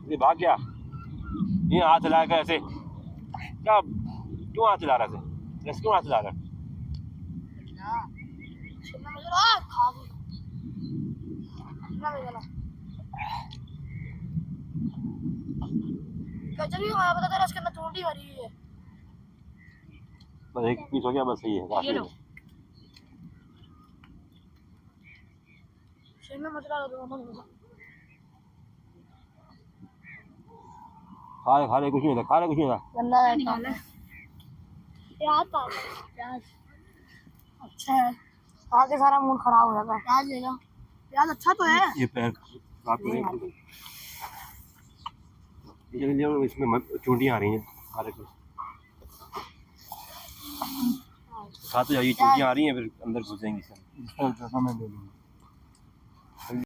ये भाग गया। ये हाथ हिलाकर ऐसे क्या, क्यों हाथ हिला रहा है? ऐसे क्यों हाथ हिला रहा है? इसके अंदर चूंटी भरी है। बस एक पीस हो गया, बस सही है, काफी है। शिमला मिर्च डाल दो। खा ले कुछ नहीं होता, खा ले कुछ नहीं होता। गंदा है। प्याज डाल प्याज। अच्छा है, आगे सारा मूड खराब हो जाता है। प्याज ले लो, प्याज अच्छा तो है। ये पैर साफ करें, इसमें चूंटियां आ रही हैं। खाते जाइए, चूंटियां आ रही हैं, फिर अंदर घुसेंगी।